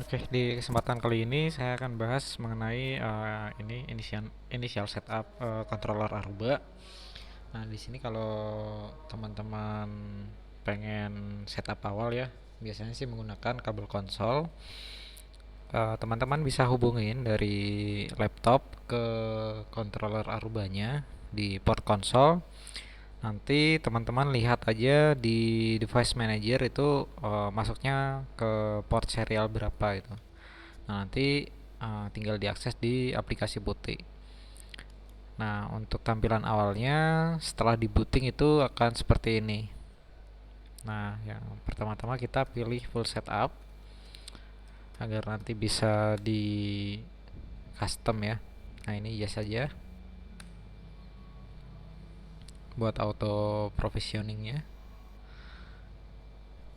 Oke, di kesempatan kali ini saya akan bahas mengenai ini initial setup controller Aruba. Nah, di sini kalau teman-teman pengen setup awal ya, biasanya sih menggunakan kabel konsol. Teman-teman bisa hubungin dari laptop ke controller Arubanya di port konsol. Nanti teman-teman lihat aja di device manager itu masuknya ke port serial berapa itu. Nah, nanti tinggal diakses di aplikasi booting. Nah, untuk tampilan awalnya setelah di booting itu akan seperti ini. Nah, yang pertama-tama kita pilih full setup agar nanti bisa di custom ya. Nah, ini yes saja buat auto provisioningnya.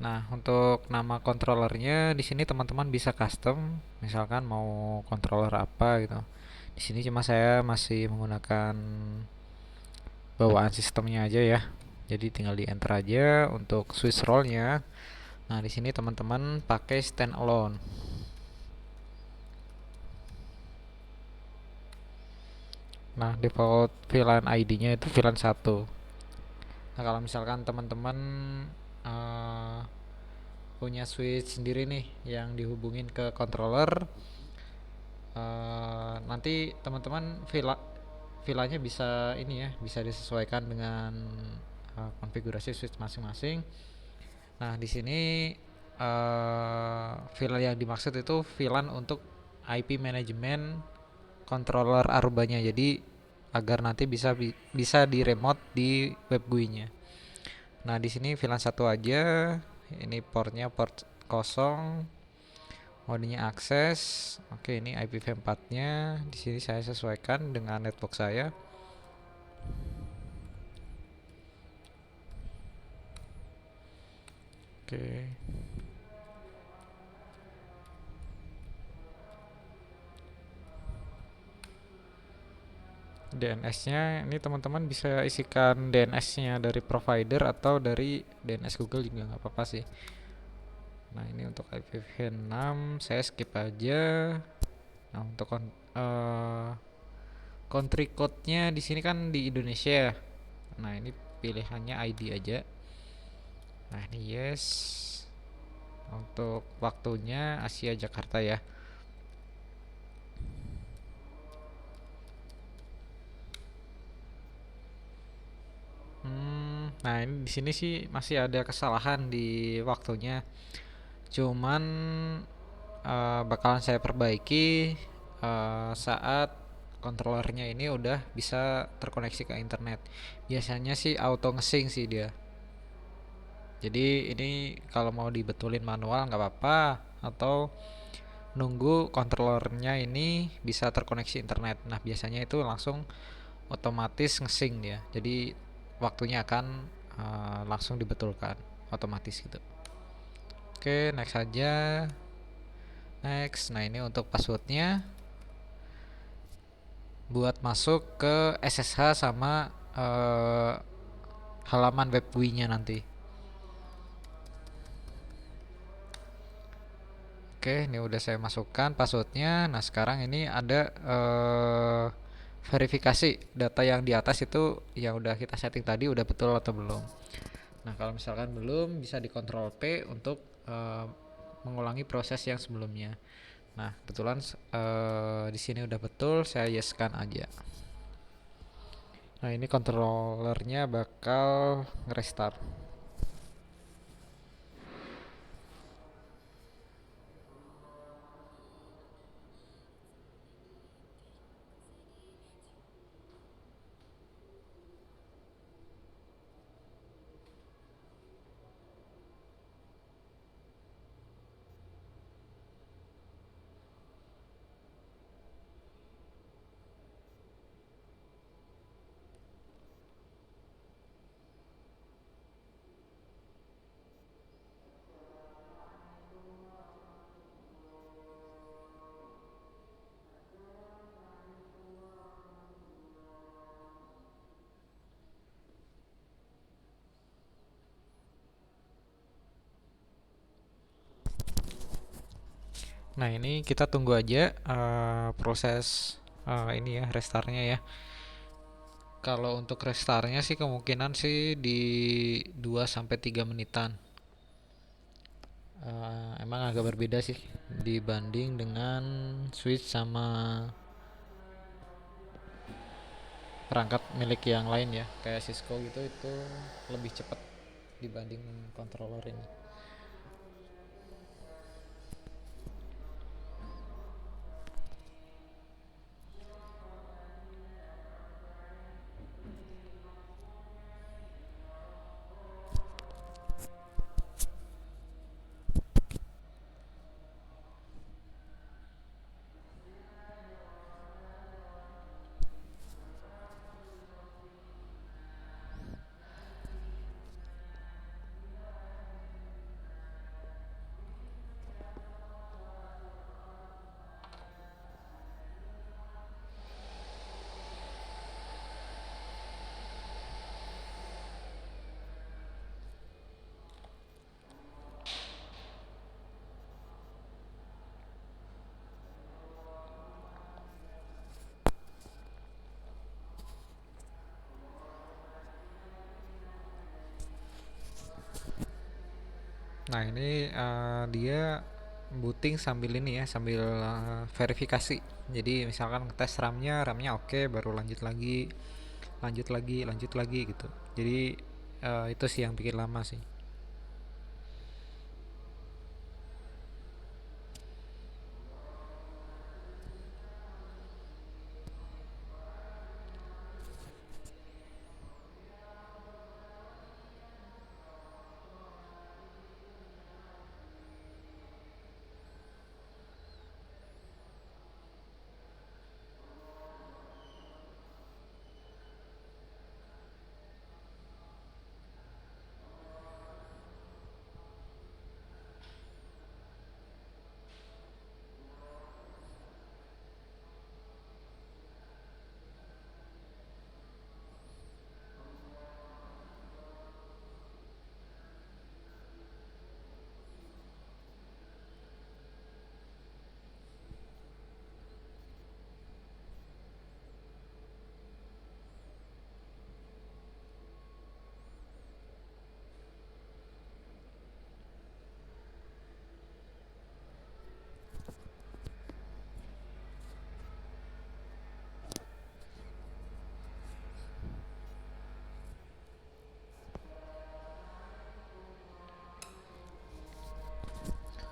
Nah, untuk nama controllernya di sini teman-teman bisa custom, misalkan mau controller apa gitu. Di sini cuma saya masih menggunakan bawaan sistemnya aja ya. Jadi tinggal di enter aja untuk switch role-nya. Nah, di sini teman-teman pakai stand alone. Nah, default VLAN ID-nya itu VLAN 1. Nah, kalau misalkan teman-teman uh, punya switch sendiri nih yang dihubungin ke controller, nanti teman-teman VLAN-nya bisa ini ya, bisa disesuaikan dengan konfigurasi switch masing-masing. Nah, di sini VLAN yang dimaksud itu VLAN untuk IP management controller Arubanya. Jadi agar nanti bisa di remote di web GUI-nya. Nah, di sini VLAN satu aja. Ini portnya port kosong. Modenya akses. Oke, ini IPv4-nya. Di sini saya sesuaikan dengan network saya. Oke. DNS-nya ini teman-teman bisa isikan DNS-nya dari provider atau dari DNS Google juga nggak apa-apa sih. Nah, ini untuk IPv6 saya skip aja. Nah, untuk country code-nya di sini kan di Indonesia. Nah, ini pilihannya ID aja. Nah, ini yes. Untuk waktunya Asia Jakarta ya. Nah, ini di sini sih masih ada kesalahan di waktunya. Cuman bakalan saya perbaiki saat controllernya ini udah bisa terkoneksi ke internet. Biasanya sih auto ngesync sih dia. Jadi ini kalau mau dibetulin manual nggak apa-apa, atau nunggu controllernya ini bisa terkoneksi internet. Nah, biasanya itu langsung otomatis ngesync dia. Jadi waktunya akan langsung dibetulkan otomatis gitu. Oke, next aja. Next. Nah, ini untuk passwordnya buat masuk ke SSH sama halaman web GUI-nya nanti. Oke, ini udah saya masukkan passwordnya. Nah, sekarang ini ada verifikasi data yang di atas itu yang udah kita setting tadi udah betul atau belum. Nah, kalau misalkan belum, bisa dikontrol P untuk mengulangi proses yang sebelumnya. Nah, kebetulan di sini udah betul, saya yeskan aja. Nah, ini controllernya bakal nge-restart. Nah, ini kita tunggu aja proses ini ya restartnya ya. Kalau untuk restartnya sih kemungkinan sih di 2 sampai 3 menitan. Emang agak berbeda sih dibanding dengan Switch sama perangkat milik yang lain ya, kayak Cisco gitu, itu lebih cepat dibanding controller ini. Nah, ini dia booting sambil ini ya, sambil verifikasi. Jadi misalkan tes RAM-nya oke, baru lanjut lagi, lanjut lagi, lanjut lagi gitu. Jadi itu sih yang bikin lama sih.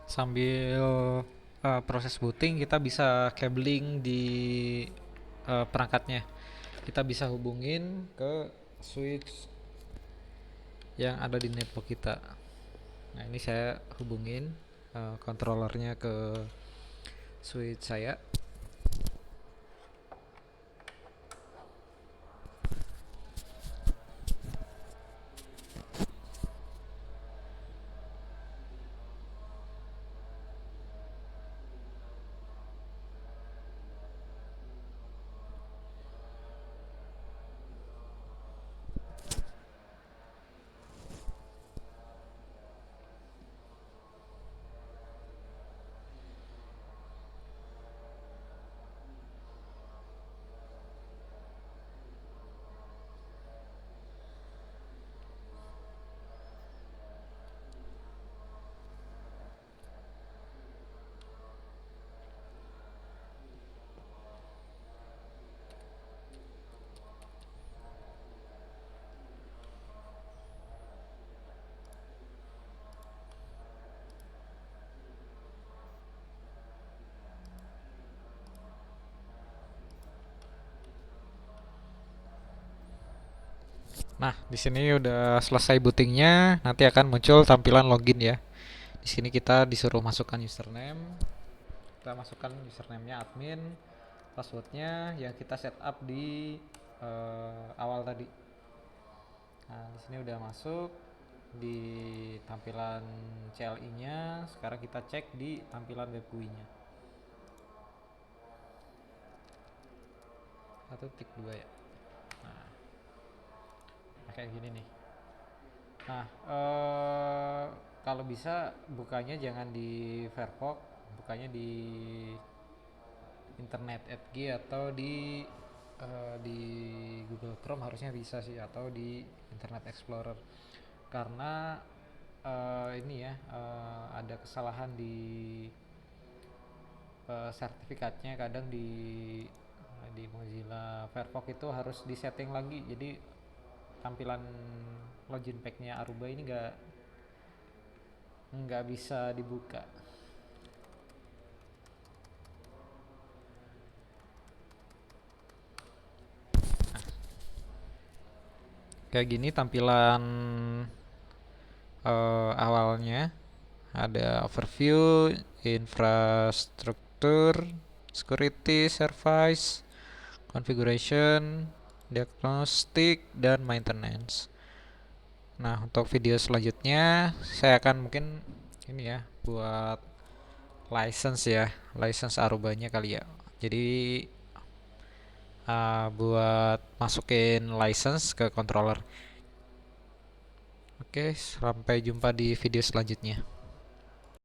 Sambil proses booting kita bisa cabling di perangkatnya. Kita bisa hubungin ke switch yang ada di netbook kita. Nah, ini saya hubungin controllernya ke switch saya. Nah, di sini udah selesai bootingnya, nanti akan muncul tampilan login ya. Di sini kita disuruh masukkan username. Kita masukkan username-nya admin, passwordnya yang kita setup di awal tadi. Nah, di sini udah masuk di tampilan CLI-nya. Sekarang kita cek di tampilan web GUI-nya. Satu tik dua ya. Nah, kayak gini nih. Nah, kalau bisa bukanya jangan di Firefox, bukanya di Internet Edge atau di Google Chrome harusnya bisa sih, atau di Internet Explorer. Karena ini ya, ada kesalahan sertifikatnya. Kadang di Mozilla Firefox itu harus disetting lagi, jadi tampilan login pack-nya Aruba ini nggak bisa dibuka. Kayak gini tampilan awalnya. Ada overview, infrastruktur, security, service, configuration, diagnostic, dan maintenance. Nah, untuk video selanjutnya saya akan mungkin ini ya, buat license Arubanya kali ya. Jadi buat masukin license ke controller. Oke, sampai jumpa di video selanjutnya.